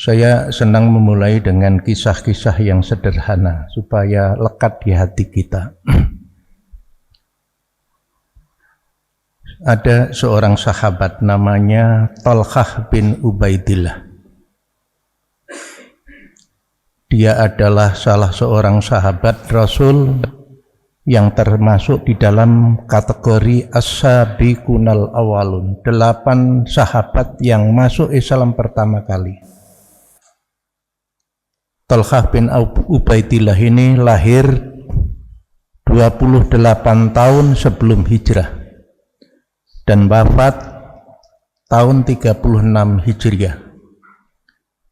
Saya senang memulai dengan kisah-kisah yang sederhana supaya lekat di hati kita. Ada seorang sahabat namanya Thalqah bin Ubaidillah. Dia adalah salah seorang sahabat Rasul yang termasuk di dalam kategori as-sabiqunal awalun, 8 sahabat yang masuk Islam pertama kali. Thalqah bin Ubaidillah ini lahir 28 tahun sebelum hijrah dan wafat tahun 36 Hijriah.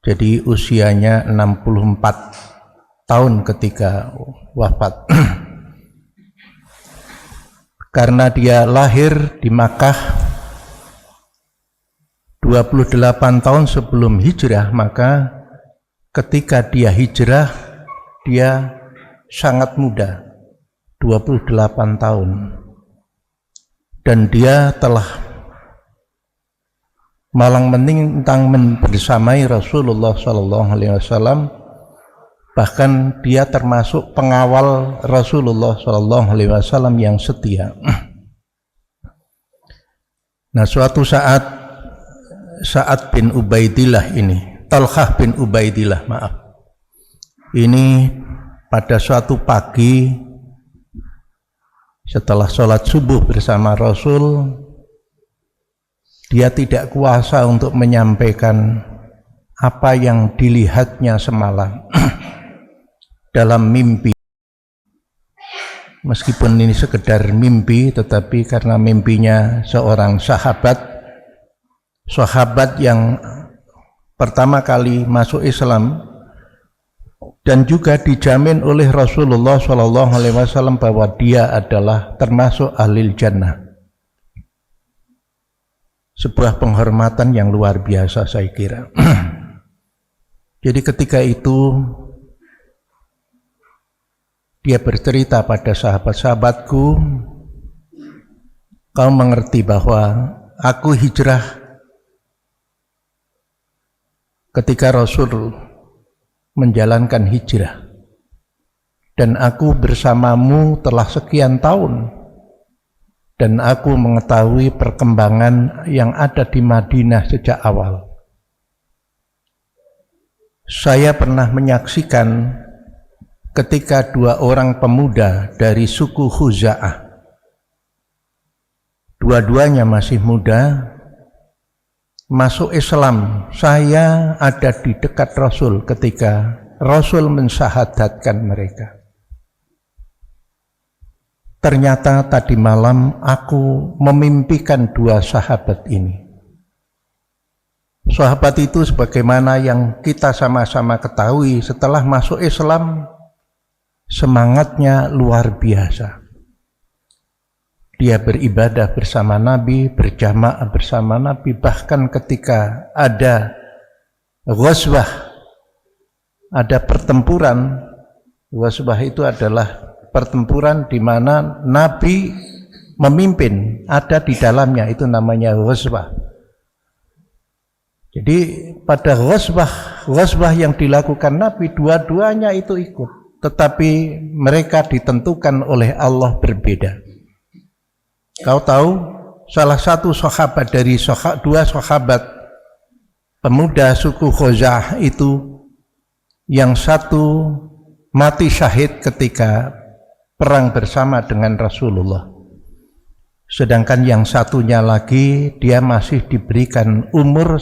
Jadi usianya 64 tahun ketika wafat. Karena dia lahir di Makkah 28 tahun sebelum hijrah, maka ketika dia hijrah, dia sangat muda, 28 tahun. Dan dia telah malang melintang bersamai Rasulullah SAW. Bahkan dia termasuk pengawal Rasulullah SAW yang setia. Nah, suatu saat Sa'ad bin Ubaidillah ini, Thalqah bin Ubaidillah, ini pada suatu pagi setelah sholat subuh bersama Rasul, dia tidak kuasa untuk menyampaikan apa yang dilihatnya semalam dalam mimpi. Meskipun ini sekedar mimpi, tetapi karena mimpinya seorang sahabat yang pertama kali masuk Islam dan juga dijamin oleh Rasulullah SAW bahwa dia adalah termasuk ahlil jannah. Sebuah penghormatan yang luar biasa saya kira. Jadi ketika itu dia bercerita pada sahabat-sahabatku, kau mengerti bahwa aku hijrah ketika Rasul menjalankan hijrah, dan aku bersamamu telah sekian tahun, dan aku mengetahui perkembangan yang ada di Madinah sejak awal. Saya pernah menyaksikan ketika 2 orang pemuda dari suku Khuza'ah, dua-duanya masih muda, masuk Islam. Saya ada di dekat Rasul ketika Rasul mensyahadatkan mereka. Ternyata tadi malam aku memimpikan 2 sahabat ini. Sahabat itu sebagaimana yang kita sama-sama ketahui, setelah masuk Islam semangatnya luar biasa. Dia beribadah bersama Nabi, berjamaah bersama Nabi, bahkan ketika ada ghazwah, ada pertempuran. Ghazwah itu adalah pertempuran di mana Nabi memimpin, ada di dalamnya, itu namanya ghazwah. Jadi pada ghazwah yang dilakukan Nabi, dua-duanya itu ikut, tetapi mereka ditentukan oleh Allah berbeda. Kau tahu, salah satu sahabat dari 2 sahabat pemuda suku Khuza'ah itu, yang satu mati syahid ketika perang bersama dengan Rasulullah, sedangkan yang satunya lagi dia masih diberikan umur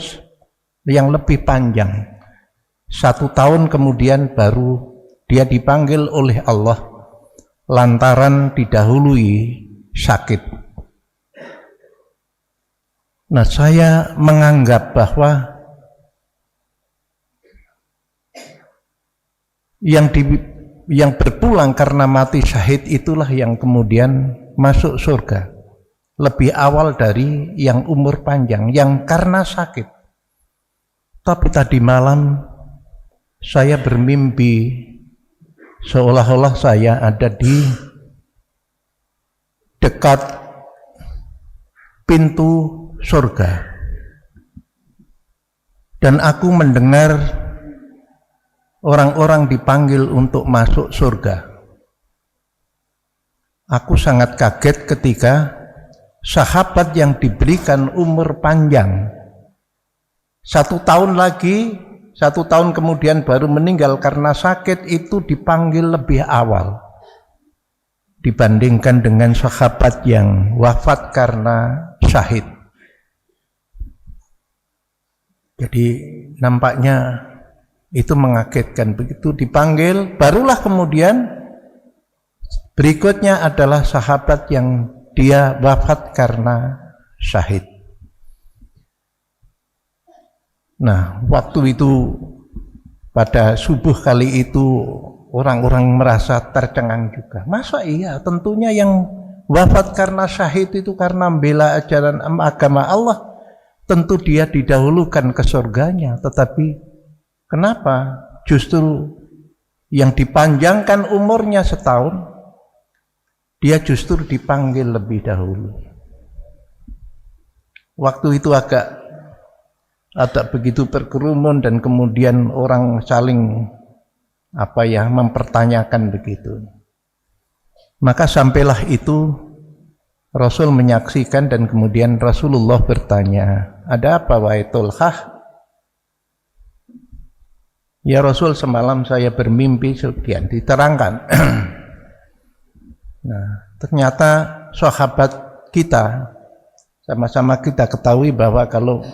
yang lebih panjang. 1 tahun kemudian baru dia dipanggil oleh Allah lantaran didahului sakit. Nah, saya menganggap bahwa yang berpulang karena mati syahid itulah yang kemudian masuk surga lebih awal dari yang umur panjang, yang karena sakit. Tapi tadi malam saya bermimpi seolah-olah saya ada di dekat pintu surga, dan aku mendengar orang-orang dipanggil untuk masuk surga. Aku sangat kaget ketika sahabat yang diberikan umur panjang 1 tahun lagi, 1 tahun kemudian baru meninggal karena sakit, itu dipanggil lebih awal dibandingkan dengan sahabat yang wafat karena syahid. Jadi nampaknya itu mengagetkan. Begitu dipanggil, barulah kemudian berikutnya adalah sahabat yang dia wafat karena syahid. Nah, waktu itu pada subuh kali itu orang-orang merasa tercengang juga. Masa iya? Tentunya yang wafat karena syahid itu karena membela ajaran agama Allah, tentu dia didahulukan ke surganya. Tetapi kenapa justru yang dipanjangkan umurnya setahun, dia justru dipanggil lebih dahulu? Waktu itu agak begitu berkerumun dan kemudian orang saling mempertanyakan begitu. Maka sampailah itu Rasul menyaksikan dan kemudian Rasulullah bertanya, ada apa wahai Tulhah? Ya Rasul, semalam saya bermimpi sekian, diterangkan. Nah, ternyata sahabat kita, sama-sama kita ketahui bahwa kalau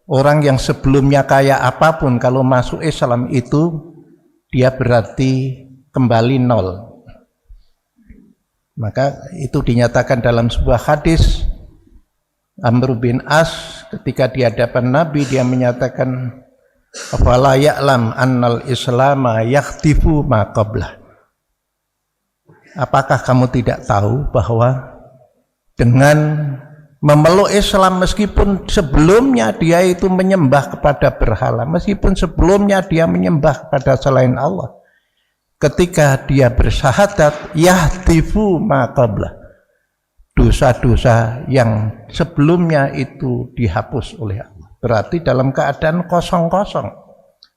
orang yang sebelumnya kaya apapun, kalau masuk Islam itu dia berarti kembali nol. Maka itu dinyatakan dalam sebuah hadis. Amr bin As ketika di hadapan Nabi, dia menyatakan, afala ya'lam annal islama yakhtifu ma qablah. Apakah kamu tidak tahu bahwa dengan memeluk Islam, meskipun sebelumnya dia itu menyembah kepada berhala, meskipun sebelumnya dia menyembah kepada selain Allah, ketika dia bersyahadat, yahtifu ma qablah, dosa-dosa yang sebelumnya itu dihapus oleh Allah. Berarti dalam keadaan kosong-kosong,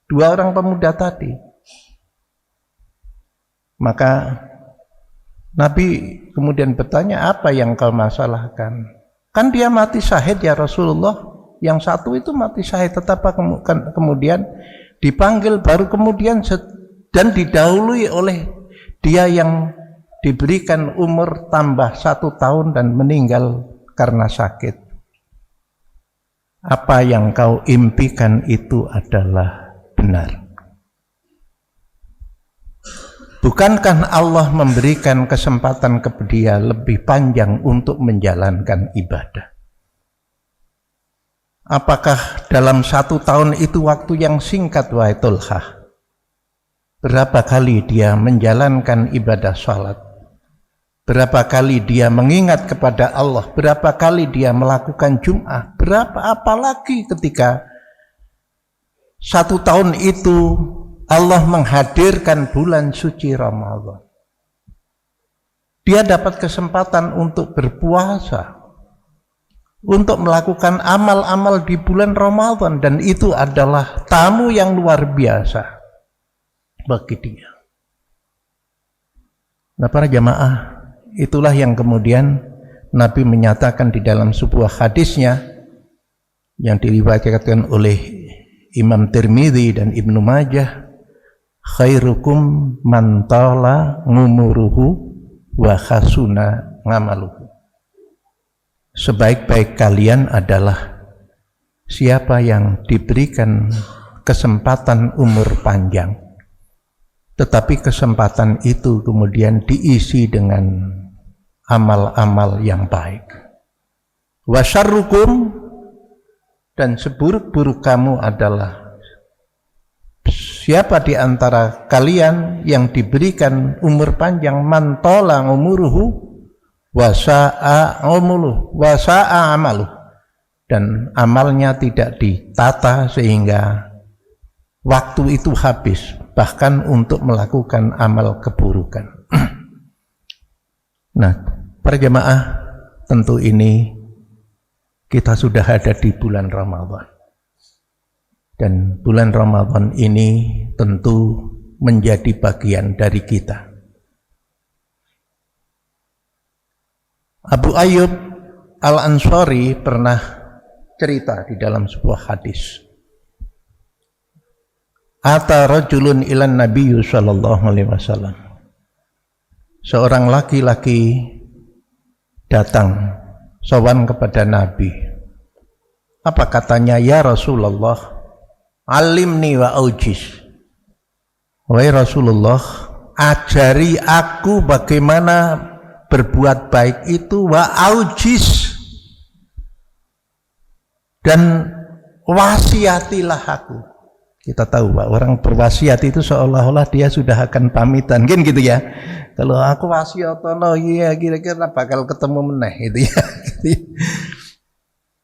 2 orang pemuda tadi. Maka Nabi kemudian bertanya, apa yang kau masalahkan? Kan dia mati syahid ya Rasulullah. Yang satu itu mati syahid, tetapi kemudian dipanggil baru kemudian dan didahului oleh dia yang diberikan umur tambah 1 tahun dan meninggal karena sakit. Apa yang kau impikan itu adalah benar. Bukankah Allah memberikan kesempatan kepada dia lebih panjang untuk menjalankan ibadah? Apakah dalam 1 tahun itu waktu yang singkat wahai Tulhah? Berapa kali dia menjalankan ibadah salat? Berapa kali dia mengingat kepada Allah? Berapa kali dia melakukan Jum'ah? Apalagi ketika 1 tahun itu Allah menghadirkan bulan suci Ramadan. Dia dapat kesempatan untuk berpuasa, untuk melakukan amal-amal di bulan Ramadan, dan itu adalah tamu yang luar biasa bagi dia. Nah, para jamaah, itulah yang kemudian Nabi menyatakan di dalam sebuah hadisnya yang diriwayatkan oleh Imam Tirmidzi dan Ibnu Majah, khairukum man tala ngumuruhu wa khasuna ngamaluhu. Sebaik-baik kalian adalah siapa yang diberikan kesempatan umur panjang, tetapi kesempatan itu kemudian diisi dengan amal-amal yang baik. Wa syarrukum, dan seburuk-buruk kamu adalah siapa di antara kalian yang diberikan umur panjang, man tola umuruhu wa sa'a amaluh, dan amalnya tidak ditata sehingga waktu itu habis bahkan untuk melakukan amal keburukan. Nah, para jemaah, tentu ini kita sudah ada di bulan Ramadan. Dan bulan Ramadan ini tentu menjadi bagian dari kita. Abu Ayyub Al-Ansari pernah cerita di dalam sebuah hadis. Ata rajulun ilan nabiyyu sallallahu alaihi wasallam. Seorang laki-laki datang sowan kepada Nabi. Apa katanya? Ya Rasulullah, alimni wa aujiz. Wahai Rasulullah, ajari aku bagaimana berbuat baik itu, wa aujiz, dan wasiatilah aku. Kita tahu Pak, orang berwasiat itu seolah-olah dia sudah akan pamitan, kan gitu ya. Kalau aku wasiatono, iya kira-kira bakal ketemu meneh itu ya.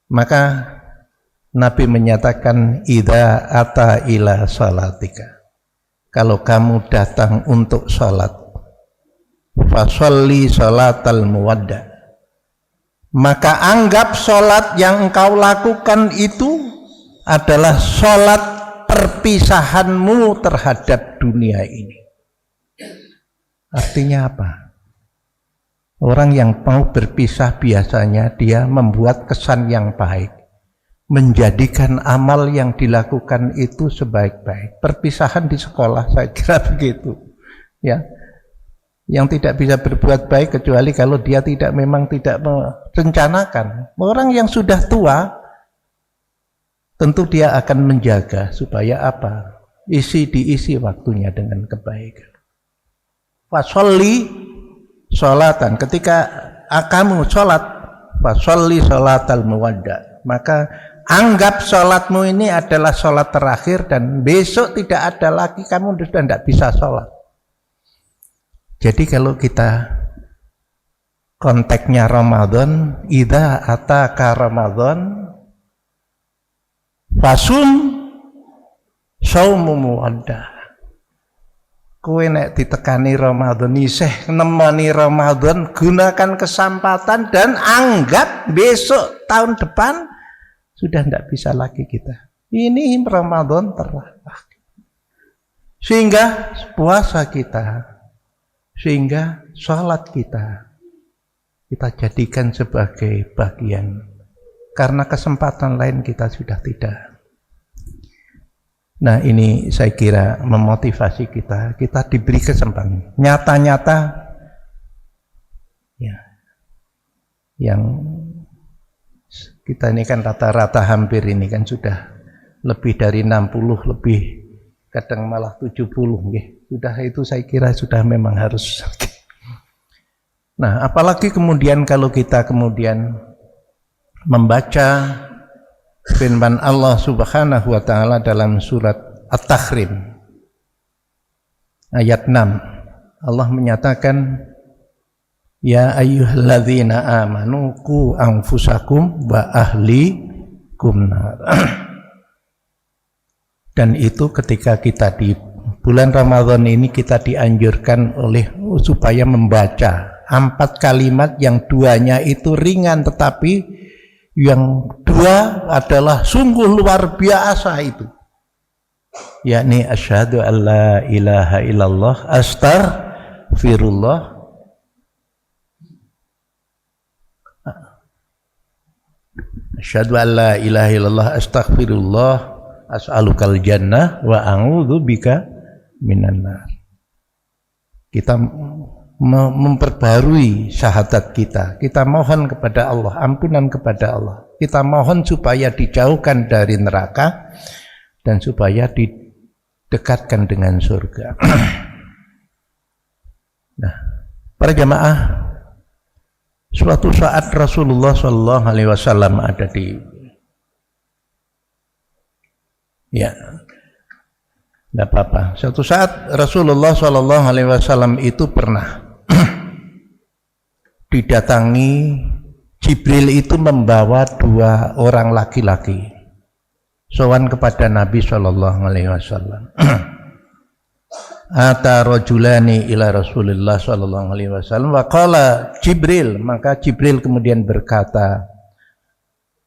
Maka Nabi menyatakan, idza ata ila salatika, kalau kamu datang untuk salat, fasholli salatal muwadda, maka anggap salat yang engkau lakukan itu adalah salat perpisahanmu terhadap dunia ini. Artinya apa? Orang yang mau berpisah biasanya dia membuat kesan yang baik, menjadikan amal yang dilakukan itu sebaik-baik. Perpisahan di sekolah saya kira begitu, ya. Yang tidak bisa berbuat baik kecuali kalau dia memang tidak merencanakan. Orang yang sudah tua tentu dia akan menjaga supaya apa? Diisi waktunya dengan kebaikan. Fasholli sholatan, ketika kamu sholat, fasholli sholatal muwadda, maka anggap sholatmu ini adalah sholat terakhir dan besok tidak ada lagi, kamu sudah tidak bisa sholat. Jadi kalau kita konteksnya Ramadan, idza ataka Ramadan fasum saumu muwadda. Kowe nek ditekani Ramadan isih nemoni Ramadan, gunakan kesempatan dan anggap besok tahun depan sudah tidak bisa lagi kita. Ini Ramadan terakhir. Sehingga puasa kita, sehingga sholat kita jadikan sebagai bagian, karena kesempatan lain kita sudah tidak. Nah, ini saya kira memotivasi kita diberi kesempatan nyata-nyata, ya, yang kita ini kan rata-rata hampir ini kan sudah lebih dari 60, lebih kadang malah 70, ya. Sudah itu saya kira sudah memang harus. Nah, apalagi kemudian kalau kita kemudian membaca firman Allah Subhanahu wa taala dalam surat At-Tahrim ayat 6. Allah menyatakan, ya ayyuhalladzina amanu qu anfusakum wa ahlikum nar. Dan itu ketika kita di bulan Ramadan ini kita dianjurkan supaya membaca 4 kalimat yang duanya itu ringan, tetapi yang dua adalah sungguh luar biasa itu, yakni asyhadu alla ilaha illallah astaghfirullah asyhadu alla ilaha illallah astaghfirullah as'alukal jannah wa a'udzubika minan nar. Kita memperbarui syahadat kita mohon kepada Allah, ampunan kepada Allah, kita mohon supaya dijauhkan dari neraka dan supaya didekatkan dengan surga. Nah, para jamaah, suatu saat Rasulullah Shallallahu Alaihi Wasallam ada di, ya, tidak apa-apa. Suatu saat Rasulullah Shallallahu Alaihi Wasallam itu pernah didatangi Jibril itu membawa 2 orang laki-laki sowan kepada Nabi Shallallahu Alaihi Wasallam. Ata rajulani ila Rasulillah Shallallahu Alaihi Wasallam wa qala Jibril, maka Jibril kemudian berkata,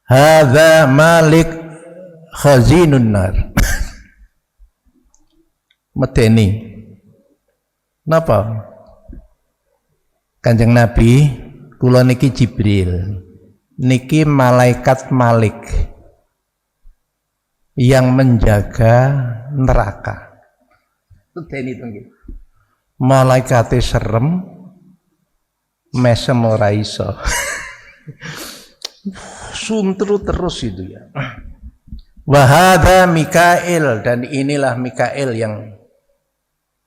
hadza Malik khazinun nar. Medeni Napa? Kanjeng Nabi, kula niki Jibril, niki malaikat Malik yang menjaga neraka. Malaikate serem, mesem ora iso. Suntru terus itu ya. Wahada Mikail, dan inilah Mikail yang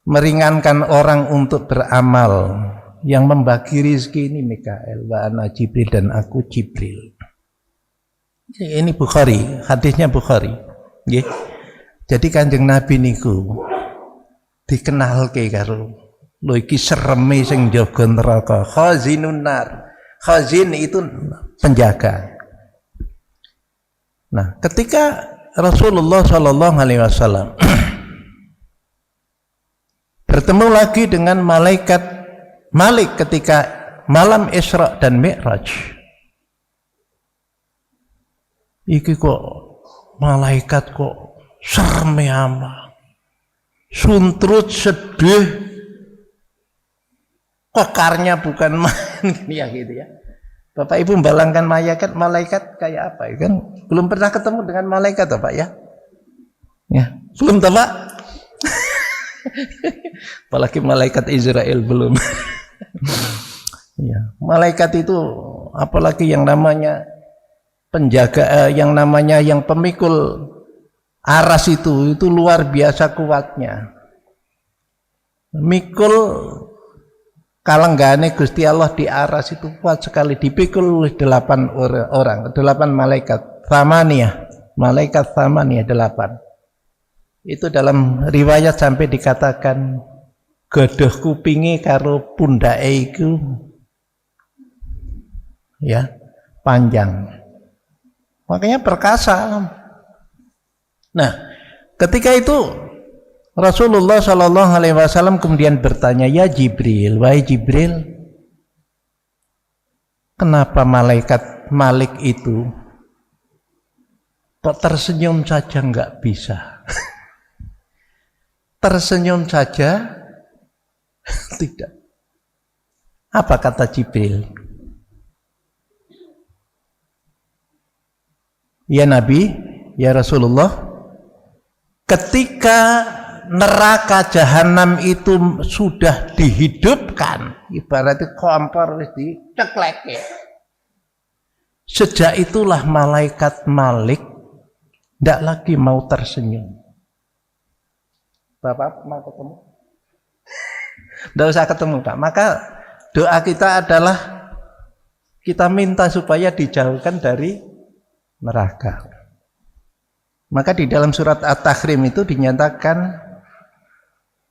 meringankan orang untuk beramal, yang membagi rizki ini Mikail, wa ana Jibril, dan aku Jibril. Ini Bukhari, hadisnya Bukhari. Nggih. Jadi Kanjeng Nabi niku dikenalke karo lho iki sereme sing jaga neraka, khazinun nar. Khazin itu penjaga. Nah, ketika Rasulullah Shallallahu Alaihi Wasallam bertemu lagi dengan malaikat Malik ketika malam Isra dan Mi'raj, iki kok malaikat kok serem amat, suntrut sedih, kekarnya bukan main ya gitu ya. Bapak Ibu membayangkan malaikat kayak apa ya kan? Belum pernah ketemu dengan malaikat Pak ya? Ya, belum tahu Pak. Apalagi malaikat Israel belum. Ya, malaikat itu apalagi yang namanya penjaga, yang namanya yang pemikul aras itu luar biasa kuatnya. Mikul kalenggane Gusti Allah di aras itu kuat sekali, dipikul oleh 8 orang, 8 malaikat. Malaikat Thamaniyah 8. Itu dalam riwayat sampai dikatakan gadah kupinge karo pundake iku ya panjang. Makanya perkasa. Nah, ketika itu Rasulullah Shallallahu Alaihi Wasallam kemudian bertanya, ya Jibril, wahai Jibril, kenapa malaikat Malik itu kok tersenyum saja nggak bisa? Tersenyum saja tidak. Apa kata Jibril? Ya Nabi, ya Rasulullah, ketika neraka jahanam itu sudah dihidupkan, ibaratnya kompor wis dicekleke, sejak itulah malaikat Malik tidak lagi mau tersenyum. Bapak mau ketemu? Tidak usah ketemu Pak. Maka doa kita adalah kita minta supaya dijauhkan dari neraka. Maka di dalam surat At-Tahrim itu dinyatakan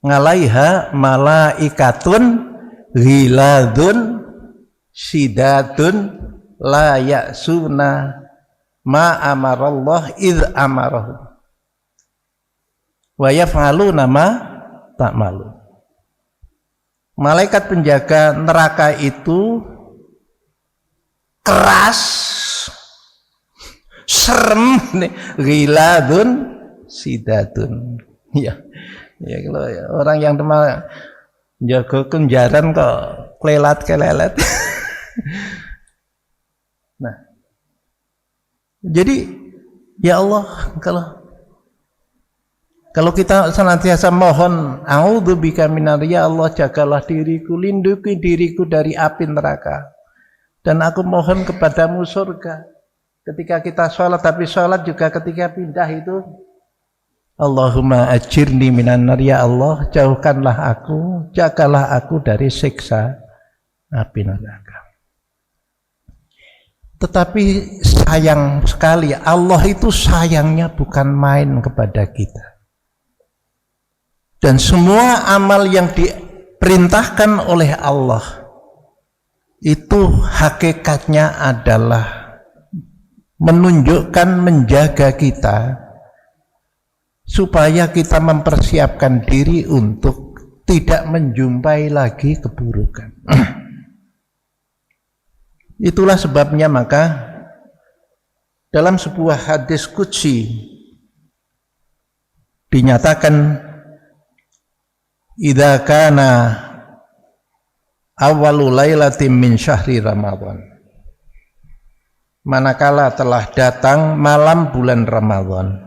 ngalaiha malaikatun ghiladun sidatun la ya'suna ma amarallah idh amarahu wa yaf'aluna ma ta'malu. Malaikat penjaga neraka itu keras, serem, ghiladun sidatun. Ya, kalau orang yang teman jaga kenjaran kok kelelat. Nah, jadi ya Allah, kalau kita senantiasa mohon a'udzubika minar, ya Allah jagalah diriku, lindungi diriku dari api neraka, dan aku mohon kepadamu surga. Ketika kita sholat, tapi sholat juga ketika pindah itu Allahumma ajirni minan nar, ya Allah jauhkanlah aku, jagalah aku dari siksa api neraka. Tetapi sayang sekali, Allah itu sayangnya bukan main kepada kita. Dan semua amal yang diperintahkan oleh Allah itu hakikatnya adalah menunjukkan, menjaga kita supaya kita mempersiapkan diri untuk tidak menjumpai lagi keburukan. Itulah sebabnya maka dalam sebuah hadis qudsi dinyatakan idza kana awwalu lailatin min syahri Ramadan. Manakala telah datang malam bulan Ramadan.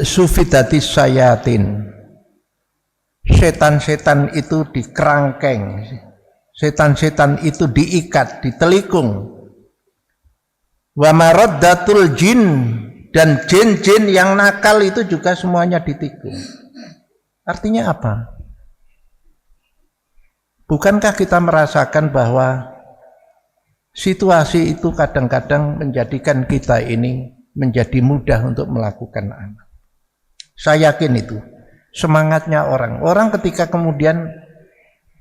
Sufidatis sayatin. Setan-setan itu dikerangkeng. Setan-setan itu diikat, ditelikung. Wa maraddatul jin, dan jin-jin yang nakal itu juga semuanya ditikung. Artinya apa? Bukankah kita merasakan bahwa situasi itu kadang-kadang menjadikan kita ini menjadi mudah untuk melakukan amal. Saya yakin itu semangatnya orang ketika kemudian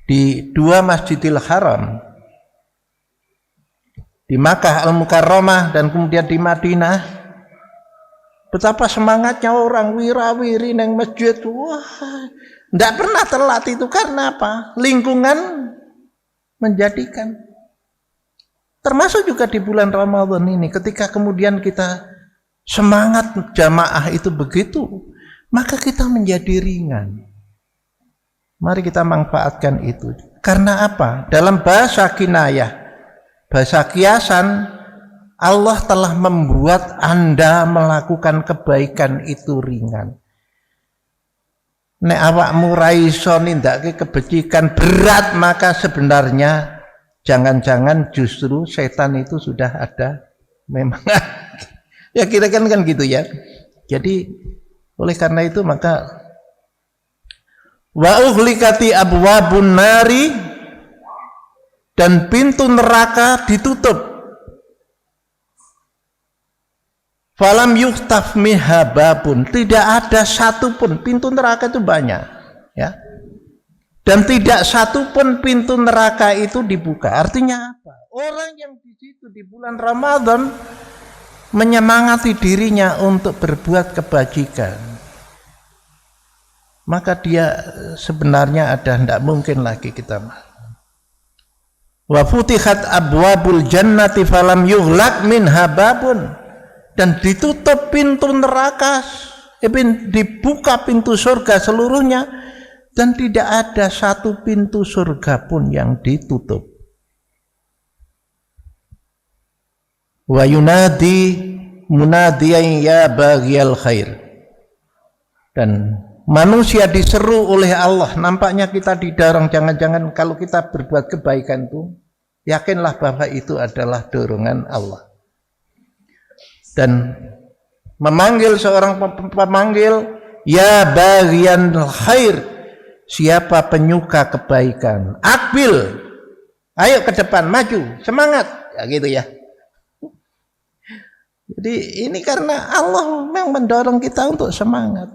di dua Masjidil Haram, di Makkah Al-Mukarramah dan kemudian di Madinah, betapa semangatnya orang wirawiri neng masjid. Wah, tidak pernah telat itu. Karena apa? Lingkungan menjadikan. Termasuk juga di bulan Ramadan ini, ketika kemudian kita semangat jamaah itu begitu, maka kita menjadi ringan. Mari kita manfaatkan itu. Karena apa? Dalam bahasa kinayah, bahasa kiasan, Allah telah membuat Anda melakukan kebaikan itu ringan. Nek awakmu ra iso nindakake kebajikan berat, maka sebenarnya jangan-jangan justru setan itu sudah ada memang. Ya kira-kira kan gitu ya. Jadi oleh karena itu maka wa ughliqati abwabun nari, dan pintu neraka ditutup. Falam yuftaf minha babun, tidak ada satupun, pintu neraka itu banyak, ya. Dan tidak satupun pintu neraka itu dibuka. Artinya apa? Orang yang di situ di bulan Ramadan menyemangati dirinya untuk berbuat kebajikan, maka dia sebenarnya ada, tidak mungkin lagi kita. Wa futihat abwabul jannati falam yughlaq minha babun, dan ditutup pintu neraka, dibuka pintu surga seluruhnya, dan tidak ada satu pintu surga pun yang ditutup. Wa yunadi munadiyan ya baghiyal khair, dan manusia diseru oleh Allah. Nampaknya kita didorong, jangan-jangan kalau kita berbuat kebaikan itu, yakinlah bahwa itu adalah dorongan Allah. Dan memanggil seorang pemanggil, ya baghiyal khair, siapa penyuka kebaikan, akbil, ayo ke depan, maju, semangat, ya gitu ya. Jadi ini karena Allah memang mendorong kita untuk semangat.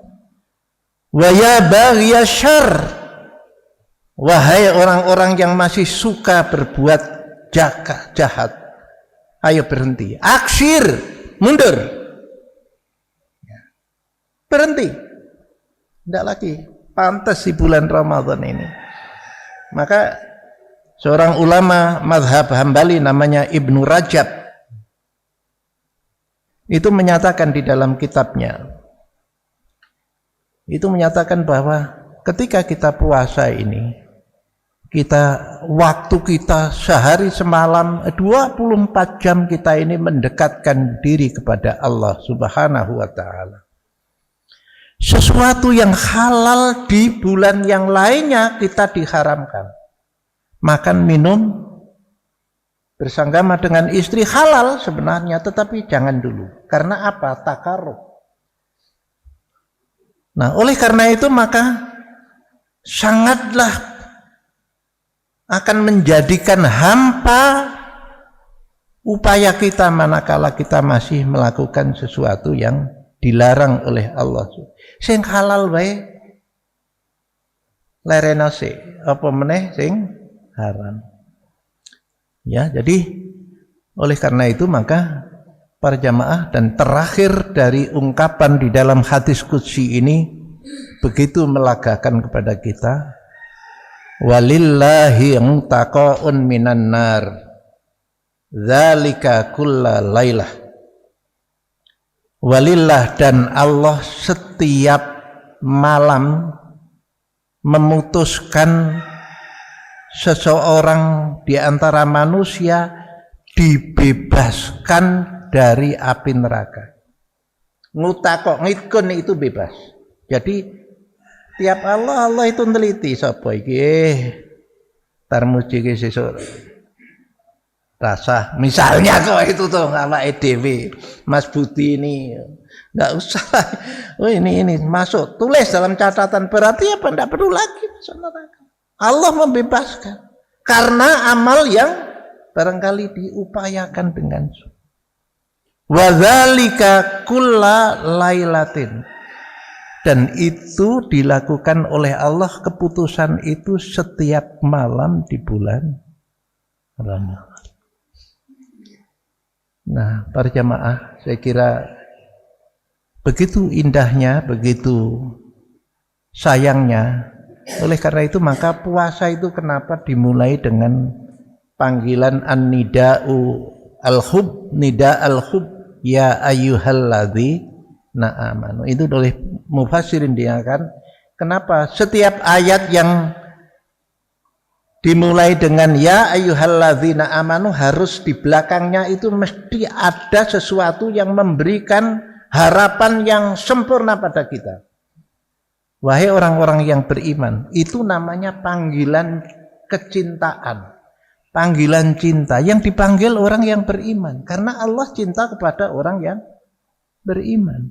Wa ya baghiyas syarr, wahai orang-orang yang masih suka berbuat jahat, ayo berhenti, aksir, mundur, berhenti, tidak lagi pantas di bulan Ramadan ini. Maka seorang ulama mazhab Hambali namanya Ibnu Rajab itu menyatakan di dalam kitabnya, itu menyatakan bahwa ketika kita puasa ini, waktu kita sehari semalam 24 jam kita ini mendekatkan diri kepada Allah Subhanahu wa ta'ala. Sesuatu yang halal di bulan yang lainnya kita diharamkan. Makan, minum bersanggama dengan istri halal sebenarnya, tetapi jangan dulu. Karena apa? Takarrub. Nah, oleh karena itu maka sangatlah akan menjadikan hampa upaya kita manakala kita masih melakukan sesuatu yang dilarang oleh Allah. Sing halal wae lerena se, apa meneh sing haram. Ya, jadi oleh karena itu maka para jamaah, dan terakhir dari ungkapan di dalam hadis qudsi ini begitu melagakan kepada kita, walillahi untaqaun minan nar dzalika kulla lailah. Walillah, dan Allah setiap malam memutuskan seseorang di antara manusia dibebaskan dari api neraka. Ngutakok ngikun itu bebas. Jadi tiap Allah itu neliti sapa iki tarmuji iki sesuk rasa misalnya kok itu tuh awake dhewe Mas Budi ini enggak usah oh ini masuk tulis dalam catatan berarti apa enggak perlu lagi masuk neraka. Allah membebaskan karena amal yang barangkali diupayakan dengan wadzalika kulla lailatin, dan itu dilakukan oleh Allah, keputusan itu setiap malam di bulan Ramadan. Nah, para jamaah, saya kira begitu indahnya, begitu sayangnya. Oleh karena itu maka puasa itu kenapa dimulai dengan panggilan an-nida'u al-hub, nida al-hub, ya ayyuhalladzina amanu. Itu oleh mufassirin dia kan. Kenapa setiap ayat yang dimulai dengan ya ayyuhalladzina amanu harus di belakangnya itu mesti ada sesuatu yang memberikan harapan yang sempurna pada kita. Wahai orang-orang yang beriman, itu namanya panggilan kecintaan, panggilan cinta yang dipanggil orang yang beriman, karena Allah cinta kepada orang yang beriman.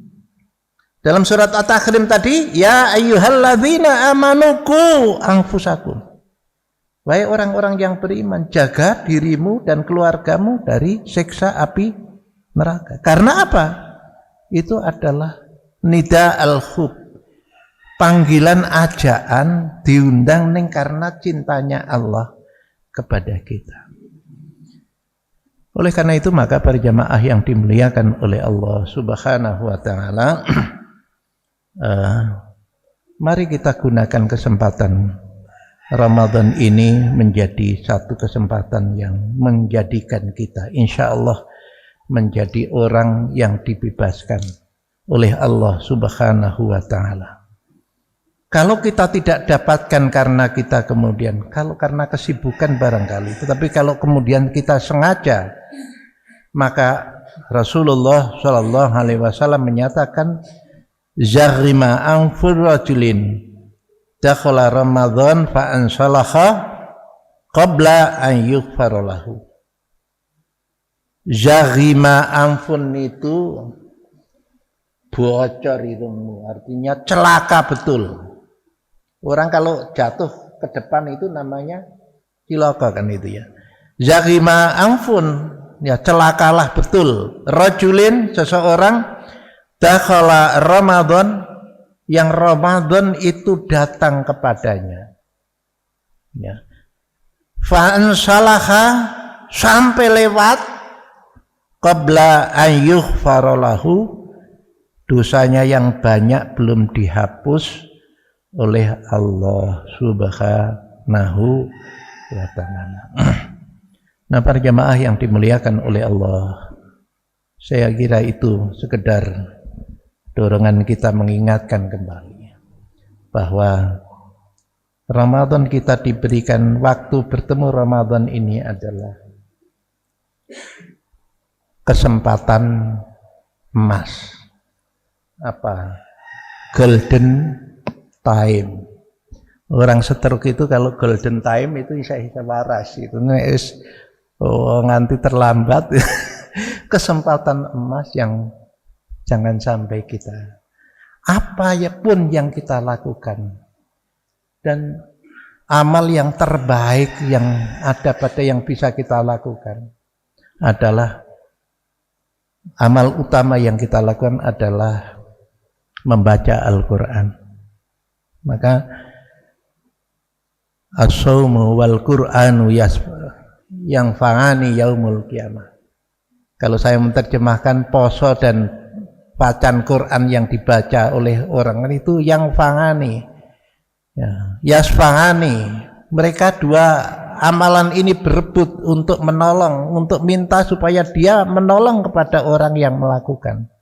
Dalam surat At-Tahrim tadi, ya ayyuhalladzina amanu qu anfusakum. Wahai orang-orang yang beriman, jaga dirimu dan keluargamu dari siksa api neraka. Karena apa? Itu adalah nida al-hub, panggilan ajaan, diundang ning karena cintanya Allah kepada kita. Oleh karena itu maka para jamaah yang dimuliakan oleh Allah Subhanahu wa taala, mari kita gunakan kesempatan Ramadan ini menjadi satu kesempatan yang menjadikan kita insya Allah menjadi orang yang dibebaskan oleh Allah Subhanahu wa taala. Kalau kita tidak dapatkan karena kita kemudian, kalau karena kesibukan barangkali, tetapi kalau kemudian kita sengaja, maka Rasulullah Shallallahu Alaihi Wasallam menyatakan, "Zarima anfur rajulin dakhala Ramadan fa ansalaha qabla an yughfar lahu." Zarima anfun itu bocor hidungmu, artinya celaka betul. Orang kalau jatuh ke depan itu namanya cilaka kan itu ya. Zarima anfun, ya celakalah betul. Rajulin, seseorang, dakhala Ramadan, yang Ramadan itu datang kepadanya. Ya. Fa ansalaha, sampai lewat, qabla an yughfara lahu, dosanya yang banyak belum dihapus oleh Allah Subhanahu wa taala. Nah, para jamaah yang dimuliakan oleh Allah, saya kira itu sekedar dorongan kita mengingatkan kembali bahwa Ramadan kita diberikan waktu bertemu Ramadan ini adalah kesempatan emas. Apa? Golden time. Orang stroke itu kalau golden time itu bisa waras itu nganti terlambat. Kesempatan emas yang jangan sampai kita apa ya pun yang kita lakukan, dan amal yang terbaik yang ada pada yang bisa kita lakukan adalah amal utama yang kita lakukan adalah membaca Al-Quran. Maka as-saumu wal Qur'anu yang fangani yaumul qiyamah. Kalau saya menerjemahkan poso dan bacaan Quran yang dibaca oleh orang itu yang fangani, ya, yasfangani. Mereka dua amalan ini berebut untuk menolong, untuk minta supaya dia menolong kepada orang yang melakukan.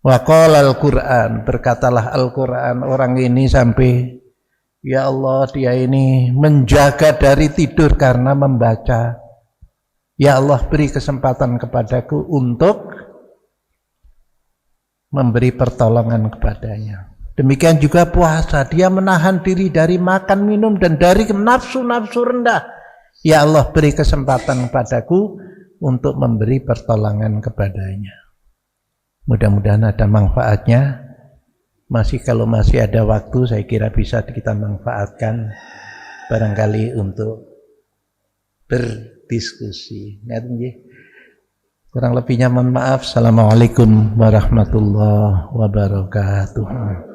Wa qala al-Qur'an, berkatalah Al-Qur'an, orang ini sampai Ya Allah, dia ini menjaga dari tidur karena membaca. Ya Allah, beri kesempatan kepadaku untuk memberi pertolongan kepadanya. Demikian juga puasa, dia menahan diri dari makan, minum, dan dari nafsu-nafsu rendah. Ya Allah, beri kesempatan kepadaku untuk memberi pertolongan kepadanya. Mudah-mudahan ada manfaatnya. Kalau masih ada waktu, saya kira bisa kita manfaatkan barangkali untuk berdiskusi. Kurang lebihnya mohon maaf. Assalamualaikum warahmatullahi wabarakatuh.